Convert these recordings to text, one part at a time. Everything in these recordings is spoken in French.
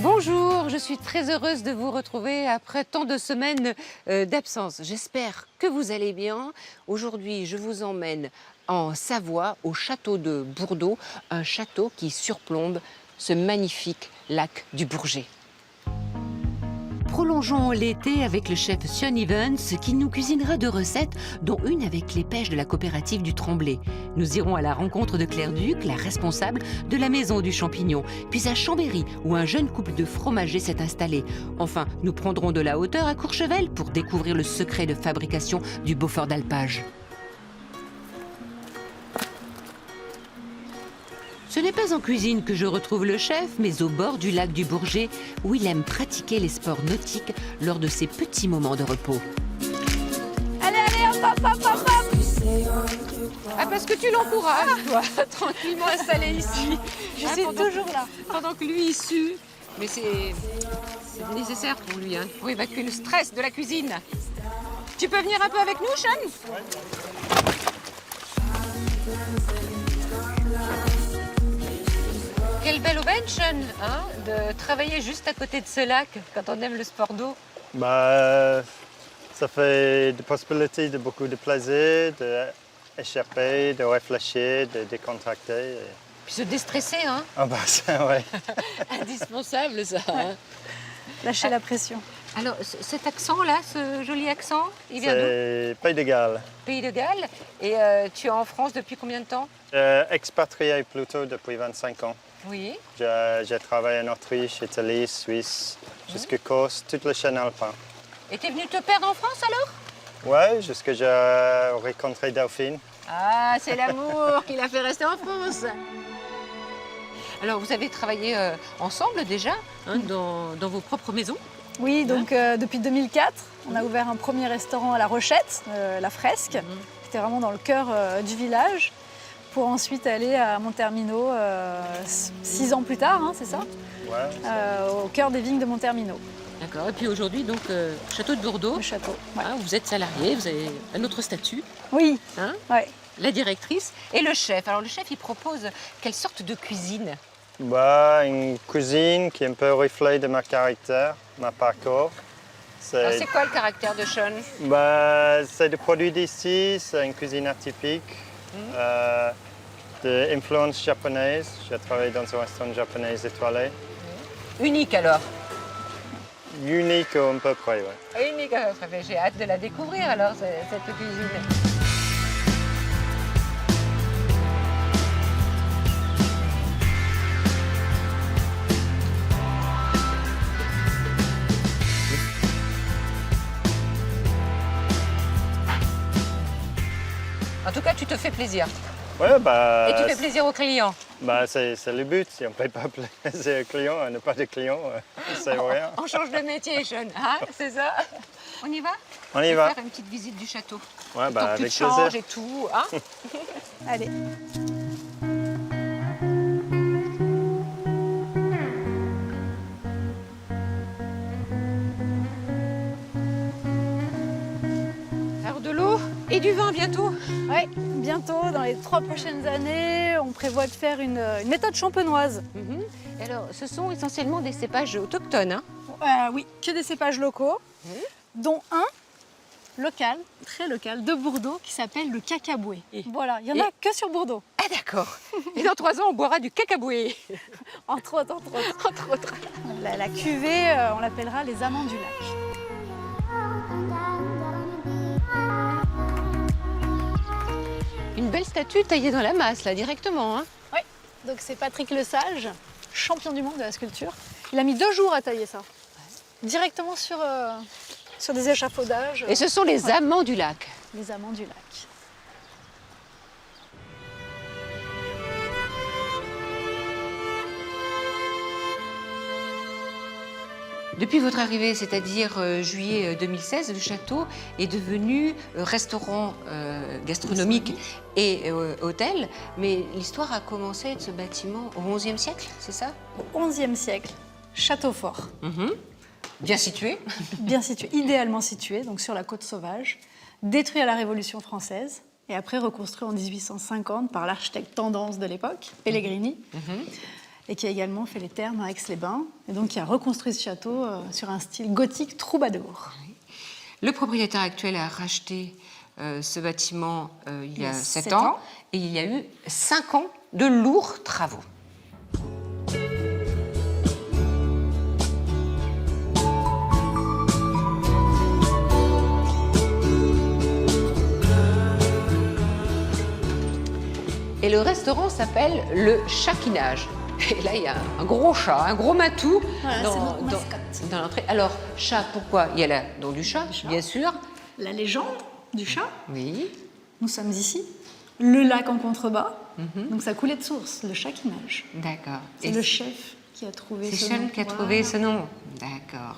Bonjour, je suis très heureuse de vous retrouver après tant de semaines d'absence. J'espère que vous allez bien. Aujourd'hui, je vous emmène en Savoie, au château de Bourdeau, un château qui surplombe ce magnifique lac du Bourget. Prolongeons l'été avec le chef Sean Evans qui nous cuisinera deux recettes, dont une avec les pêches de la coopérative du Tremblay. Nous irons à la rencontre de Claire Duc, la responsable de la maison du champignon, puis à Chambéry où un jeune couple de fromagers s'est installé. Enfin, nous prendrons de la hauteur à Courchevel pour découvrir le secret de fabrication du Beaufort d'alpage. Ce n'est pas en cuisine que je retrouve le chef, mais au bord du lac du Bourget, où il aime pratiquer les sports nautiques lors de ses petits moments de repos. Allez, allez, hop, hop, hop, hop, hop. Ah, parce que tu l'encourages, toi, tranquillement installé ici. Je suis toujours là. Pendant que lui, il sue. Mais c'est nécessaire pour lui, hein, pour évacuer le stress de la cuisine. Tu peux venir un peu avec nous, Sean? Quelle belle aubaine, Sean, hein, de travailler juste à côté de ce lac quand on aime le sport d'eau. Ça fait des possibilités de beaucoup de plaisir, d'échapper, de réfléchir, de décontracter. Puis se déstresser, hein. Ah bah ça, ouais. Indispensable, ça. Hein. Lâchez la pression. Alors, cet accent-là, ce joli accent, il vient d'où? C'est Pays de Galles. Pays de Galles. Et tu es en France depuis combien de temps? Expatrié plutôt depuis 25 ans. Oui. J'ai travaillé en Autriche, Italie, Suisse, jusqu'à Corse, toute la chaîne alpine. Et tu es venu te perdre en France alors? Ouais, jusqu'à j'ai rencontré Delphine. Ah, c'est l'amour qui l'a fait rester en France. Alors, vous avez travaillé ensemble déjà, hein, dans vos propres maisons? Oui, donc depuis 2004, on a ouvert un premier restaurant à La Rochette, La Fresque, qui était vraiment dans le cœur du village, pour ensuite aller à Montermino 6 ans plus tard, hein, c'est ça? Ouais. Au cœur des vignes de Montermino. D'accord. Et puis aujourd'hui, donc, château de Bourdeau. Le château. Ouais. Hein, vous êtes salarié, vous avez un autre statut. Oui, Hein, ouais. la directrice et le chef. Alors, le chef, il propose quelle sorte de cuisine? Une cuisine qui est un peu reflet de mon caractère, mon parcours. Alors, c'est quoi le caractère de Sean? C'est des produits d'ici, c'est une cuisine atypique, d'influence japonaise. J'ai travaillé dans un restaurant japonais étoilé. Unique alors? Unique à peu près, ouais. Unique, j'ai hâte de la découvrir alors, cette cuisine. En tout cas, tu te fais plaisir. Ouais, Et tu fais plaisir aux clients. C'est le but. Si on ne paye pas plaisir aux clients, on n'a pas de clients, c'est rien. On change de métier, Sean, hein, c'est ça? On y va? On y va. Faire une petite visite du château. Ouais, Tant que avec tu te plaisir. changes et tout, hein? Allez. Alors de l'eau et du vin bientôt. Ouais, bientôt, dans les 3 prochaines années, on prévoit de faire une méthode champenoise. Et alors, ce sont essentiellement des cépages autochtones, hein? Oui, que des cépages locaux, dont un local, très local, de Bourdeaux, qui s'appelle le cacaboué. Voilà, il n'y en a que sur Bourdeaux. Ah d'accord. Et dans 3 ans, on boira du cacaboué. Entre autres, entre autres. Entre autres. La cuvée, on l'appellera les amants du lac. Une belle statue taillée dans la masse, là, directement, hein? Oui, donc c'est Patrick Lesage, champion du monde de la sculpture. Il a mis 2 jours à tailler ça. Directement sur des échafaudages. Et ce sont les amants du lac. Les amants du lac. Depuis votre arrivée, c'est-à-dire juillet 2016, le château est devenu restaurant gastronomique et hôtel. Mais l'histoire a commencé de ce bâtiment au XIe siècle, c'est ça? Au XIe siècle, château fort. Bien situé. Bien situé, idéalement situé, donc sur la côte sauvage, détruit à la Révolution française et après reconstruit en 1850 par l'architecte tendance de l'époque, Pellegrini. et qui a également fait les thermes à Aix-les-Bains, et donc qui a reconstruit ce château sur un style gothique troubadour. Le propriétaire actuel a racheté ce bâtiment il y a 7 7 ans, et il y a eu 5 ans de lourds travaux. Et le restaurant s'appelle le Chaquinage. Et là, il y a un gros chat, un gros matou Voilà, c'est notre mascotte. dans l'entrée. Alors, chat, pourquoi? Il y a la dent du chat, bien sûr. La légende du chat, Oui. nous sommes ici, le lac en contrebas, donc ça coulait de source, le Chaquinage. D'accord. C'est le chef qui a trouvé C'est ce nom. Sean qui a trouvé ce nom. D'accord.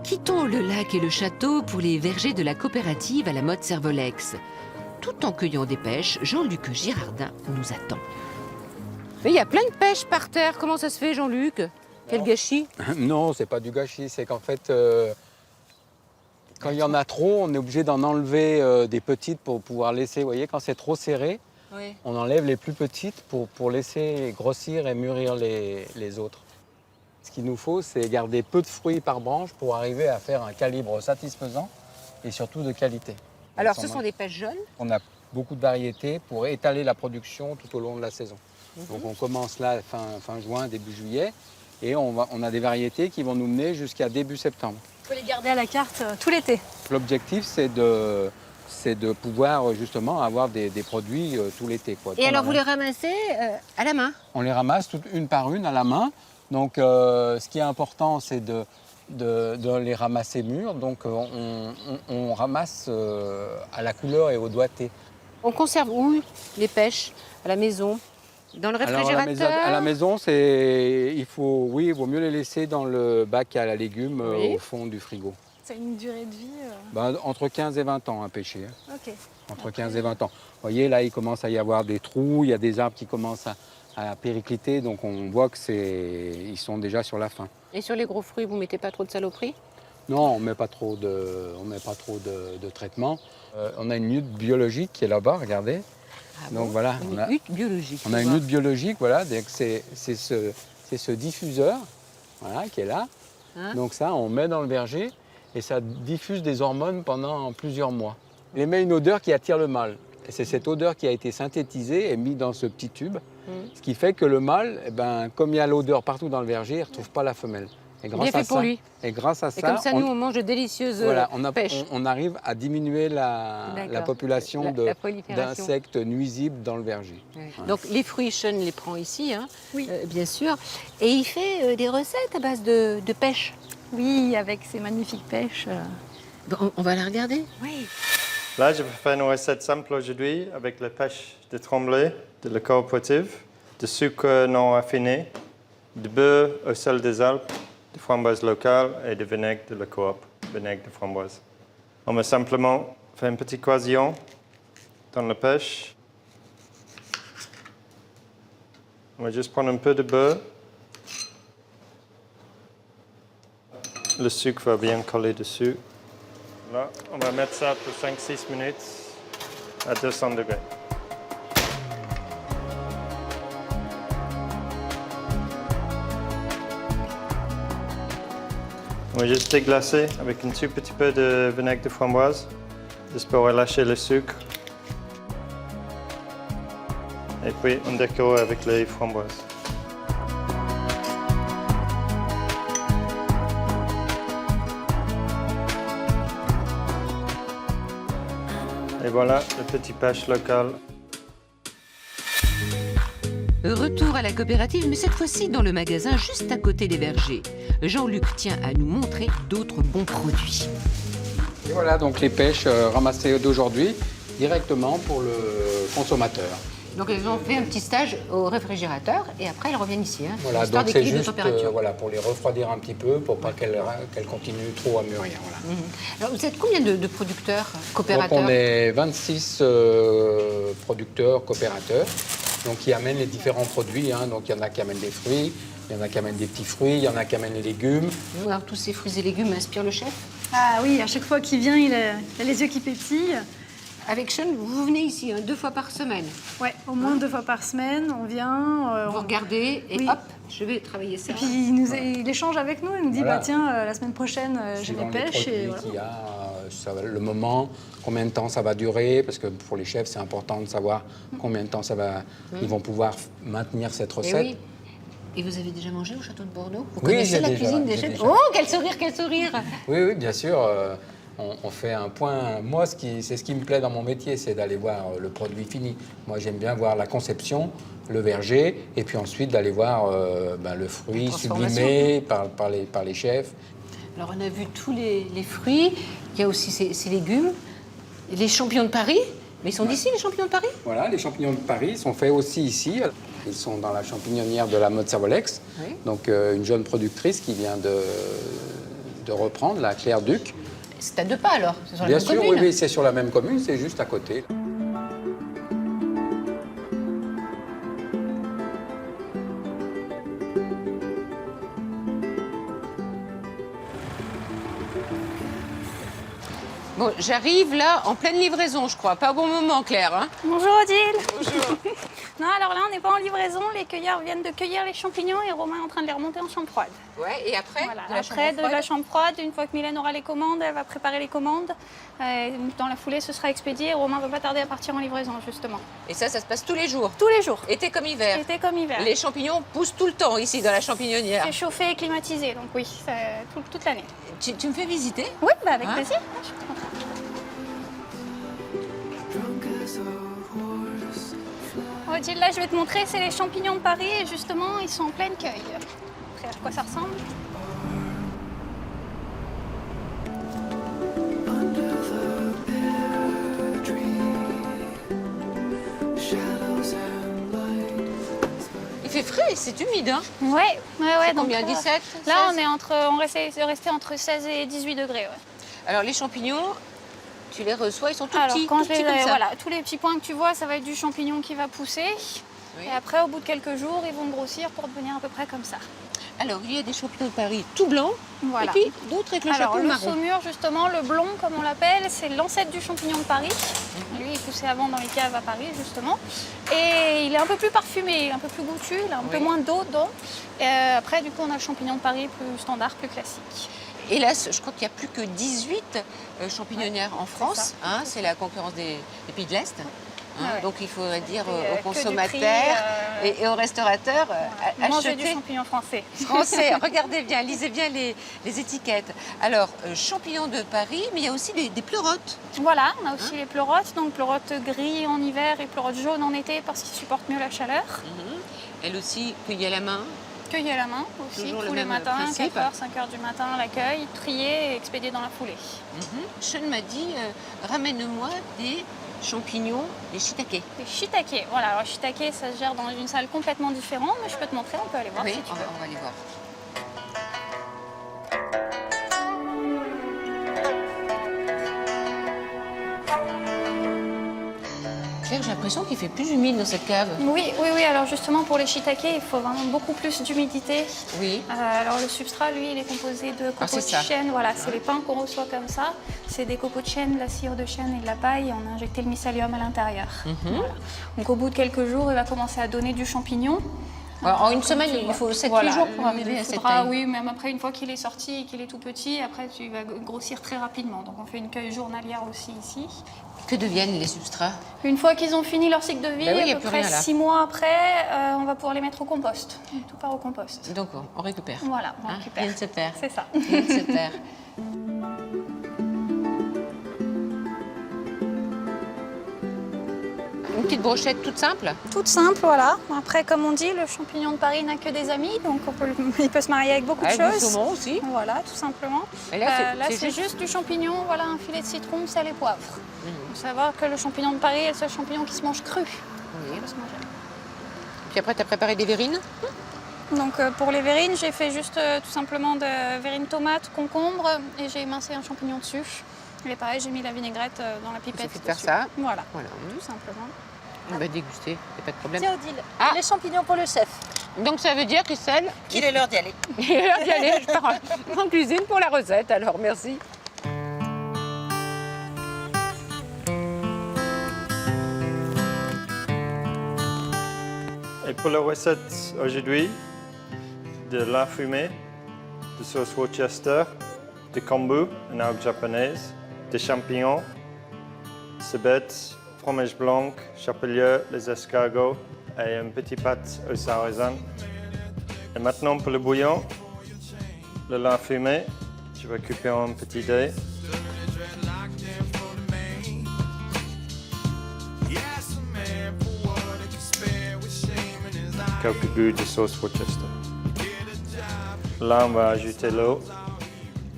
Quittons le lac et le château pour les vergers de la coopérative à la mode Servolex. Tout en cueillant des pêches, Jean-Luc Girardin nous attend. Mais il y a plein de pêches par terre. Comment ça se fait, Jean-Luc? Quel gâchis. Non, c'est pas du gâchis, c'est qu'en fait, quand il y en a trop, on est obligé d'en enlever des petites pour pouvoir laisser. Vous voyez, quand c'est trop serré, Oui. on enlève les plus petites pour laisser grossir et mûrir les autres. Ce qu'il nous faut, c'est garder peu de fruits par branche pour arriver à faire un calibre satisfaisant et surtout de qualité. Alors, ce sont des pêches jeunes. On a beaucoup de variétés pour étaler la production tout au long de la saison. Donc on commence là fin juin, début juillet, et on a des variétés qui vont nous mener jusqu'à début septembre. Il faut les garder à la carte tout l'été. L'objectif, c'est de pouvoir justement avoir des produits tout l'été, quoi. Et alors, vous les ramassez à la main? On les ramasse toutes une par une à la main. Donc ce qui est important, c'est de les ramasser mûrs. Donc on ramasse à la couleur et au doigté. On conserve où les pêches? À la maison? Dans le Alors réfrigérateur? à la maison, il vaut mieux les laisser dans le bac à légumes Oui. au fond du frigo. C'est une durée de vie. Entre 15 et 20 ans à pêcher. Hein. Ok. Entre 15 et 20 ans. Vous voyez, là, il commence à y avoir des trous, il y a des arbres qui commencent à péricliter, donc on voit qu'ils sont déjà sur la fin. Et sur les gros fruits, vous mettez pas trop de saloperies? Non, on ne met pas trop de traitement. On a une hutte biologique qui est là-bas, regardez. Ah Donc bon? voilà, Une hutte biologique. on a une hutte biologique, voilà. C'est ce diffuseur, voilà, qui est là. Hein? Donc ça, on met dans le verger et ça diffuse des hormones pendant plusieurs mois. Il émet une odeur qui attire le mâle. Et c'est cette odeur qui a été synthétisée et mise dans ce petit tube, ce qui fait que le mâle, comme il y a l'odeur partout dans le verger, il ne retrouve pas la femelle. Et Bien fait pour lui. Et grâce à ça, Et comme ça, nous, on mange de délicieuses pêches. on arrive à diminuer la D'accord. population La prolifération. d'insectes nuisibles dans le verger. Ouais. Voilà. Donc, les fruits, Sean les prend ici, hein, Oui. bien sûr. Et il fait des recettes à base de pêche. Oui, avec ces magnifiques pêches. Bon, on va la regarder. Oui. Là, je vais faire une recette simple aujourd'hui avec la pêche de tremblay de la coopérative, de sucre non raffiné, de beurre au sel des Alpes, de framboises locales et de vinaigre de la coop, vinaigre de framboise. On va simplement faire un petit croisillon dans la pêche. On va juste prendre un peu de beurre. Le sucre va bien coller dessus. Là, on va mettre ça pour 5-6 minutes à 200 degrés. On va juste déglacer avec un tout petit peu de vinaigre de framboise, juste pour relâcher le sucre. Et puis on décore avec les framboises. Et voilà le petit pêche local. Retour à la coopérative, mais cette fois-ci dans le magasin juste à côté des vergers. Jean-Luc tient à nous montrer d'autres bons produits. Et voilà donc les pêches ramassées d'aujourd'hui directement pour le consommateur. Donc elles ont fait un petit stage au réfrigérateur et après elles reviennent ici, hein, Voilà, histoire donc c'est d'équilibre de juste température. voilà, pour les refroidir un petit peu, pour pas qu'elles continuent trop à mûrir. Voilà. Alors vous êtes combien de producteurs, Donc coopérateurs? on est 26 producteurs, coopérateurs, donc qui amènent les différents produits. Hein. Donc il y en a qui amènent des fruits, il y en a qui amènent des petits fruits, il y en a qui amènent les légumes. Alors, tous ces fruits et légumes inspirent le chef? Ah oui, à chaque fois qu'il vient, il a les yeux qui pétillent. avec Sean, vous venez ici 2 fois par semaine. Ouais, au moins 2 fois par semaine, on vient. Vous regardez et Oui. hop, je vais travailler ça. Et puis il échange avec nous, il nous dit Voilà. bah tiens, la semaine prochaine, j'ai Suivant mes les pêches. produits Et voilà. qu'il y a, le moment, combien de temps ça va durer, parce que pour les chefs, c'est important de savoir combien de temps ils vont pouvoir maintenir cette Et recette. oui. Et vous avez déjà mangé au château de Bordeaux? Vous Oui, connaissez j'ai la déjà, cuisine des j'ai chefs? déjà. Oh, quel sourire, quel sourire! Oui, bien sûr. On fait un point. Moi, c'est ce qui me plaît dans mon métier, c'est d'aller voir le produit fini. Moi, j'aime bien voir la conception, le verger, et puis ensuite d'aller voir le fruit La transformation. sublimé par les chefs. Alors, on a vu tous les fruits. Il y a aussi ces légumes. Les champignons de Paris. Mais ils sont d'ici, les champignons de Paris? Voilà, les champignons de Paris sont faits aussi ici. Ils sont dans la champignonnière de la Motte Savolex. Oui. Donc, une jeune productrice qui vient de reprendre, la Claire Duc. C'est à 2 pas, alors? C'est sur la Bien même sûr, commune. oui, c'est sur la même commune, c'est juste à côté. Bon, j'arrive là en pleine livraison, je crois. Pas au bon moment, Claire. Hein? Bonjour Odile. Bonjour. Non, alors là, on n'est pas en livraison. Les cueilleurs viennent de cueillir les champignons et Romain est en train de les remonter en chambre froide. Ouais, et après? Voilà. de la Après, chambre de la froide chambre froide, une fois que Mylène aura les commandes, elle va préparer les commandes. Dans la foulée, ce sera expédié et Romain va pas tarder à partir en livraison, justement. Et ça se passe tous les jours? Tous les jours. Été comme hiver? Été comme hiver. Les champignons poussent tout le temps ici, dans la champignonnière. C'est chauffé et climatisé, donc oui, c'est toute l'année. Tu me fais visiter? Oui, bah avec Hein plaisir. Odile, là, je vais te montrer, c'est les champignons de Paris et justement, ils sont en pleine cueille. Après, à quoi ça ressemble? Il fait frais, c'est humide, hein? Ouais. C'est donc combien, 17, Là, 16? on restait entre 16 et 18 degrés. Ouais. Alors, les champignons, tu les reçois, ils sont tout Alors, petits, quand tout je petits les, comme ça. voilà, tous les petits points que tu vois, ça va être du champignon qui va pousser. Oui. Et après, au bout de quelques jours, ils vont grossir pour devenir à peu près comme ça. Alors, il y a des champignons de Paris tout blancs, Voilà. et puis d'autres avec le Alors, chapeau le marron. saumur, justement, le blond, comme on l'appelle, c'est l'ancêtre du champignon de Paris. Mhm. Lui, il poussait avant dans les caves à Paris, justement. Et il est un peu plus parfumé, un peu plus goûtu, il a un peu Oui. moins d'eau dedans. Et après, du coup, on a le champignon de Paris plus standard, plus classique. Hélas, je crois qu'il n'y a plus que 18 champignonnières en France. ça. Hein, c'est la concurrence des pays de l'Est. Hein, Ouais. Donc, il faudrait dire Et, aux que du consommateurs prix, et aux restaurateurs Manger du achetez champignon français. français. Regardez bien, lisez bien les étiquettes. Alors, champignons de Paris, mais il y a aussi des pleurotes. Voilà, on a aussi les pleurotes, donc pleurotes gris en hiver et pleurotes jaunes en été parce qu'ils supportent mieux la chaleur. Elle aussi cueillie à la main. Cueillie à la main aussi, Toujours le tous les même matins, principe. 4h, 5h du matin, l'accueil, trié et expédié dans la foulée. Sean m'a dit, ramène-moi des champignons, des shiitake. Les shiitake, voilà, alors shiitake ça se gère dans une salle complètement différente, mais je peux te montrer, on peut aller voir Oui, si tu on veux. va aller voir. Claire, j'ai l'impression qu'il fait plus humide dans cette cave. Oui, alors justement pour les shiitake, il faut vraiment beaucoup plus d'humidité. Oui. Alors le substrat, lui, il est composé de copeaux c'est de ça. chêne. Voilà, c'est les pains qu'on reçoit comme ça. C'est des copeaux de chêne, de la cire de chêne et de la paille. Et on a injecté le mycélium à l'intérieur. Voilà. Donc au bout de quelques jours, il va commencer à donner du champignon. Alors, en une semaine, il faut 7-8 jours pour arriver il à cette faudra, taille. Oui, même après, une fois qu'il est sorti et qu'il est tout petit, après, tu vas grossir très rapidement. Donc on fait une cueille journalière aussi ici. Que deviennent les substrats? Une fois qu'ils ont fini leur cycle de vie, Bah oui, y a à peu plus près rien, là. 6 mois après, on va pouvoir les mettre au compost. Tout part au compost. Donc, on récupère. Voilà, on Hein, récupère. rien ne se perd. C'est ça. Rien ne se perd. Une petite brochette toute simple. Toute simple, voilà. Après, comme on dit, le champignon de Paris n'a que des amis, donc il peut se marier avec beaucoup de Avec du choses. saumon aussi. Voilà, tout simplement. Et là, Là, c'est juste du champignon, voilà, un filet de citron, sel et poivre. Il faut savoir que le champignon de Paris est le seul champignon qui se mange cru. Oui. Il peut se manger. Puis après, tu as préparé des verrines. Donc pour les verrines, j'ai fait juste tout simplement de verrines tomates, concombre et j'ai émincé un champignon dessus. Et pareil, j'ai mis la vinaigrette dans la pipette. suffit de faire dessus. ça. Voilà, Voilà. tout simplement. On va déguster, y a pas de problème. Tiens Odile, Ah. les champignons pour le chef. Donc ça veut dire, Christelle, Qu'il est l'heure d'y aller. il est l'heure d'y aller. Je pars en cuisine pour la recette, alors merci. pour la recette aujourd'hui, de lard fumé, de sauce Worcester, de kombu, une herbe japonaise, des champignons, ciboulette, fromage blanc, chapelure, les escargots et une petite pâte au sarrasin. Et maintenant pour le bouillon, le lard fumé, je vais couper en petits dés. Quelques gouttes de sauce Worcester. Là, on va ajouter l'eau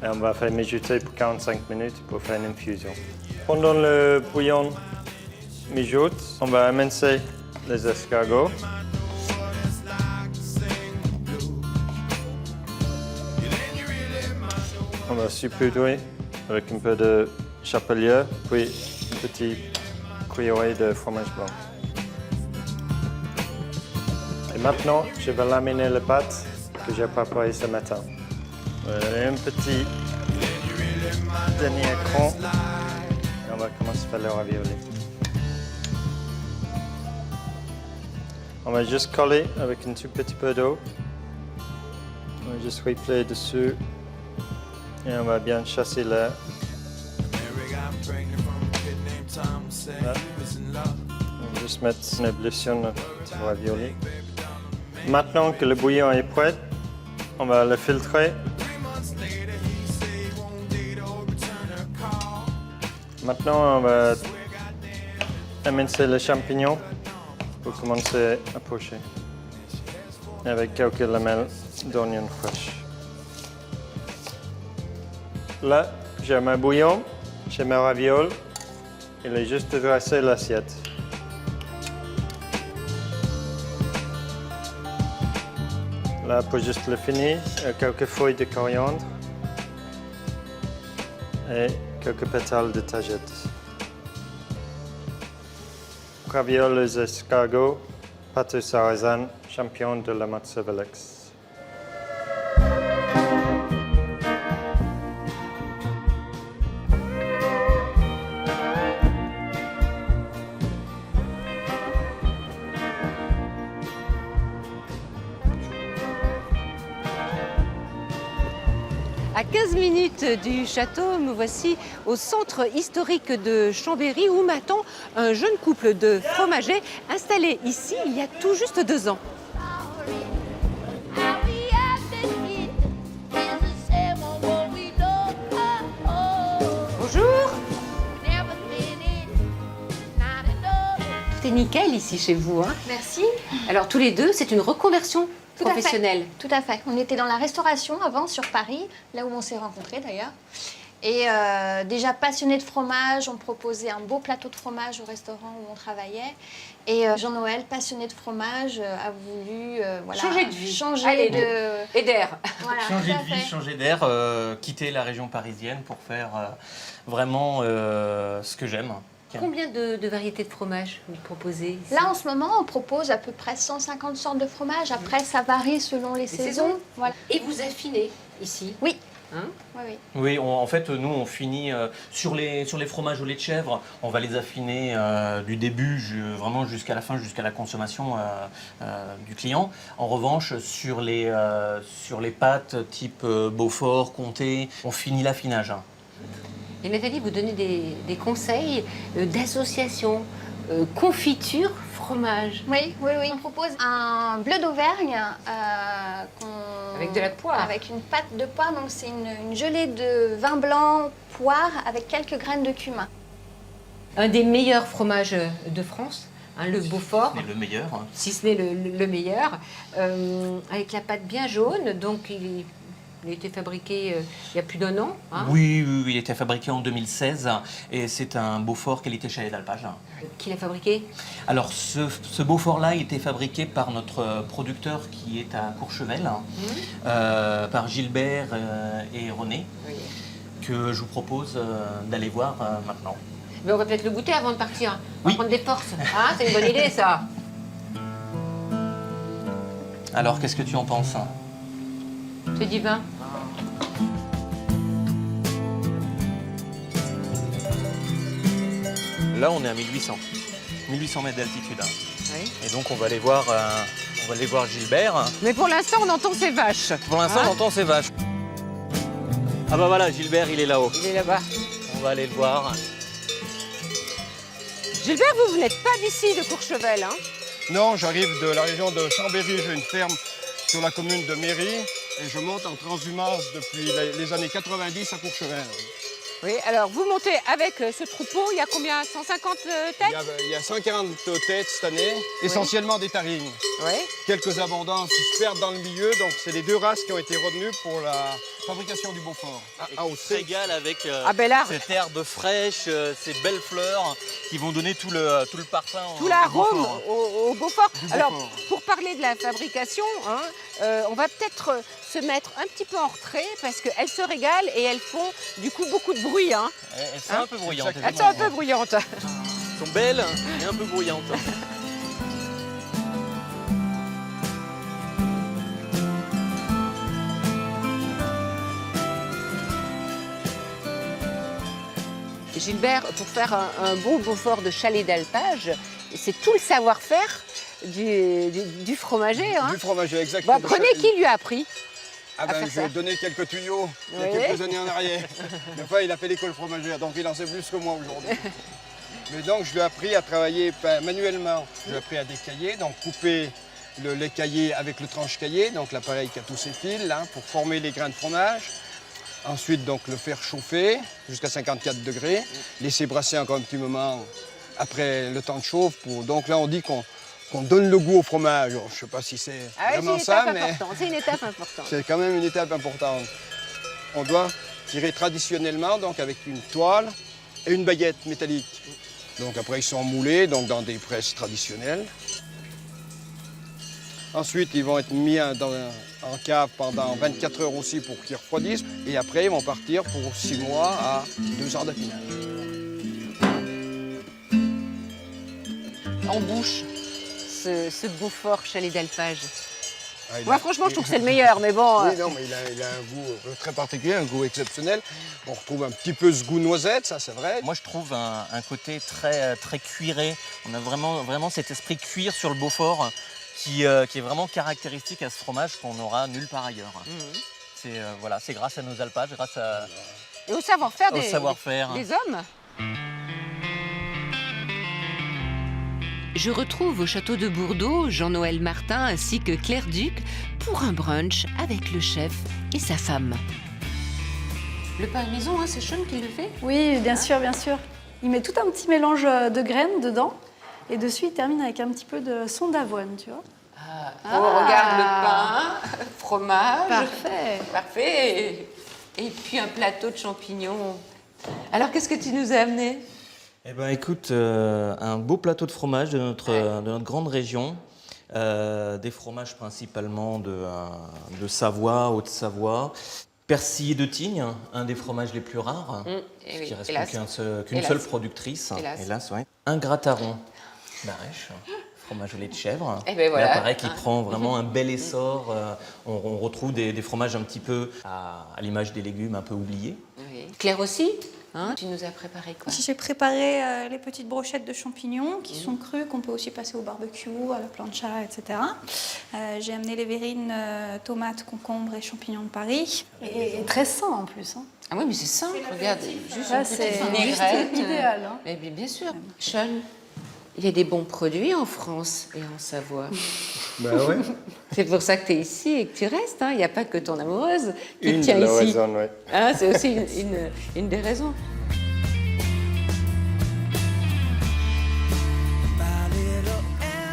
et on va faire mijoter pour 45 minutes pour faire une infusion. Pendant le bouillon mijote, on va émincer les escargots. On va saupoudrer avec un peu de chapelure, puis une petite cuillerée de fromage blanc. Et maintenant, je vais laminer la pâte que j'ai préparée ce matin. Un petit dernier cran et on va commencer par le ravioli. On va juste coller avec un tout petit peu d'eau. On va juste replier dessus et on va bien chasser l'air. Là. On va juste mettre une ébullition de ravioli. Maintenant que le bouillon est prêt, on va le filtrer. Maintenant, on va émincer les champignons pour commencer à pocher avec quelques lamelles d'oignons fraîches. Là, j'ai mon bouillon, j'ai mes ravioles. Il est juste de dresser l'assiette. Là, pour juste le finir, quelques feuilles de coriandre et quelques pétales de tagette. Ravioles aux escargots, pâte au sarrasin, champignons de la mozzarella. À 15 minutes du château, me voici au centre historique de Chambéry où m'attend un jeune couple de fromagers installé ici il y a tout juste 2 ans. Bonjour. Tout est nickel ici chez vous, hein? Merci. Alors tous les deux, c'est une reconversion professionnelle. Tout à fait. On était dans la restauration avant sur Paris, là où on s'est rencontrés d'ailleurs. Et déjà passionnés de fromage, on proposait un beau plateau de fromage au restaurant où on travaillait. Et Jean-Noël, passionné de fromage, a voulu voilà, Changer de vie. Changer de... Et d'air. Voilà, Changer tout à de vie, fait. changer d'air, quitter la région parisienne pour faire vraiment ce que j'aime. Combien de variétés de fromage vous proposez ici? Là, en ce moment, on propose à peu près 150 sortes de fromage. Après, ça varie selon les saisons. Voilà. Et vous affinez ici? Oui. Hein? Oui, oui. Oui, en fait, nous, on finit sur les fromages au lait de chèvre, on va les affiner du début vraiment jusqu'à la fin, jusqu'à la consommation du client. En revanche, sur les pâtes type Beaufort, Comté, on finit l'affinage. Et Nathalie, vous donnez des conseils d'association, confiture, fromage. Oui, oui, oui. On propose un bleu d'Auvergne Avec de la poire. avec une pâte de poire. Donc c'est une gelée de vin blanc, poire avec quelques graines de cumin. Un des meilleurs fromages de France, hein, le Beaufort, C'est le meilleur. si ce n'est le meilleur, avec la pâte bien jaune. Donc il a été fabriqué il y a plus d'1 an. Hein. Oui, il était fabriqué en 2016 et c'est un Beaufort qualité chalet d'alpage. Qui l'a fabriqué? Alors ce Beaufort-là a été fabriqué par notre producteur qui est à Courchevel, par Gilbert et René, Oui. que je vous propose d'aller voir maintenant. Mais on va peut-être le goûter avant de partir. On va Oui. prendre des forces. Ah, c'est une bonne idée ça. Alors qu'est-ce que tu en penses? C'est divin. Là on est à 1800 mètres d'altitude. Oui. Et donc on va aller voir Gilbert. Mais pour l'instant, on entend ces vaches. Pour l'instant, Hein? on entend ces vaches. Ah bah voilà, Gilbert, il est là-haut. Il est là-bas. On va aller le voir. Gilbert, vous n'êtes pas d'ici, de Courchevel, hein? Non, j'arrive de la région de Chambéry. J'ai une ferme sur la commune de Méry et je monte en transhumance depuis les années 90 à Courchevel. Oui, alors vous montez avec ce troupeau, il y a combien? 150 têtes? Il y a 140 têtes cette année, essentiellement des tarines. Oui. Quelques abondances qui se perdent dans le milieu, donc c'est les deux races qui ont été retenues pour la fabrication du Beaufort. On se régale avec Ah ben là, cette herbe fraîche, ces belles fleurs qui vont donner tout le parfum tout au l'arôme Beaufort. au Beaufort. Du Alors, Beaufort. pour parler de la fabrication, hein, on va peut-être se mettre un petit peu en retrait parce qu'elles se régalent et elles font du coup beaucoup de bruit. Hein. Elles sont un peu bruyantes. Elles sont un peu bruyantes. Elles sont belles et un peu bruyantes. Gilbert, pour faire un beau Beaufort de chalet d'alpage, c'est tout le savoir-faire du fromager. Hein. Du fromager, exactement. Bon, prenez qui lui a appris. Ah ben, faire je vais ça. donner quelques tuyaux il y a Oui. quelques années en arrière. Des fois, il a fait l'école fromagère, donc il en sait plus que moi aujourd'hui. Mais donc, je lui ai appris à travailler manuellement. Je lui ai appris à décailler, donc couper les cahiers avec le tranche-cahier, donc l'appareil qui a tous ses fils, là, pour former les grains de fromage. Ensuite, donc, le faire chauffer jusqu'à 54 degrés, laisser brasser encore un petit moment après le temps de chauffe. Donc là, on dit qu'on donne le goût au fromage. Alors, je ne sais pas si c'est vraiment ça, mais C'est une étape importante. c'est quand même une étape importante. On doit tirer traditionnellement, donc avec une toile et une baguette métallique. Donc après, ils sont moulés donc dans des presses traditionnelles. Ensuite, ils vont être mis en cave pendant 24 heures aussi pour qu'ils refroidissent. Et après, ils vont partir pour 6 mois à 2 ans d'affinage. En bouche, ce Beaufort chalet d'alpage. Ah, Moi, franchement, je trouve que c'est le meilleur, mais bon. Oui, non, mais il a un goût très particulier, un goût exceptionnel. On retrouve un petit peu ce goût noisette, ça c'est vrai. Moi, je trouve un côté très, très cuiré. On a vraiment cet esprit cuir sur le Beaufort qui est vraiment caractéristique à ce fromage qu'on n'aura nulle part ailleurs. C'est grâce à nos alpages, grâce Et au savoir-faire au savoir-faire. des hommes. Je retrouve au château de Bourdeau Jean-Noël Martin ainsi que Claire Duc pour un brunch avec le chef et sa femme. Le pain maison, hein, c'est Sean qui le fait? Oui, bien sûr, bien sûr. Il met tout un petit mélange de graines dedans. Et dessus, il termine avec un petit peu de son d'avoine, tu vois. Oh, regarde le pain, fromage. Parfait. Parfait. Et puis un plateau de champignons. Alors, qu'est-ce que tu nous as amené? Eh ben, écoute, un beau plateau de fromage de notre grande région. Des fromages principalement de Savoie, Haute-Savoie. Persillé de Tignes, un des fromages les plus rares, Eh oui, qui reste hélas. qu'une Hélas. seule productrice. Hélas. Ouais. Un grataron d'Arèche, fromage au lait de chèvre. Eh ben voilà. Là, pareil, qui prend vraiment un bel essor. On retrouve des fromages un petit peu à l'image des légumes, un peu oubliés. Oui. Claire aussi, hein, tu nous as préparé quoi? J'ai préparé les petites brochettes de champignons qui sont crues, qu'on peut aussi passer au barbecue, à la plancha, etc. J'ai amené les verrines, tomates, concombres et champignons de Paris. Et très sain en plus. Hein. Ah oui, mais c'est simple, regarde, juste Ça, une c'est petite juste vinaigrette. idéal. Hein. Mais bien sûr. Sean, il y a des bons produits en France et en Savoie. Ben ouais. C'est pour ça que tu es ici et que tu restes. Hein. Il n'y a pas que ton amoureuse qui Une te tient de la ici. raison, oui. Hein, c'est aussi une des raisons.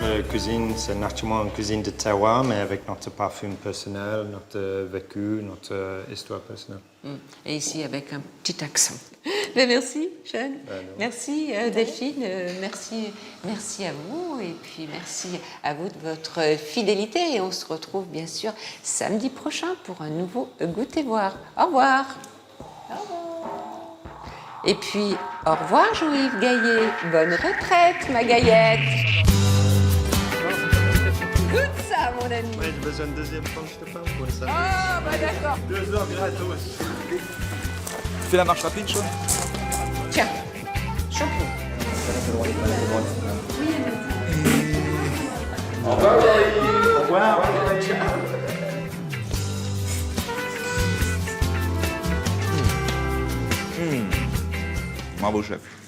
La cuisine, c'est naturellement une cuisine de terroir, mais avec notre parfum personnel, notre vécu, notre histoire personnelle. Et ici avec un petit accent. Mais merci, Sean. Merci, Delphine. Merci à vous. Et puis merci à vous de votre fidélité. Et on se retrouve bien sûr samedi prochain pour un nouveau Goûter Voir. Au revoir. Et puis, au revoir, Jean-Yves Gaillet. Bonne retraite, ma Gaillette. Goûte ça, mon ami. Oui, j'ai besoin de deuxième tranche de pain pour ça. Ah, bah d'accord. 2 heures gratos. Tu fais la marche rapide, Sean? Tiens, champignon. Bravo chef.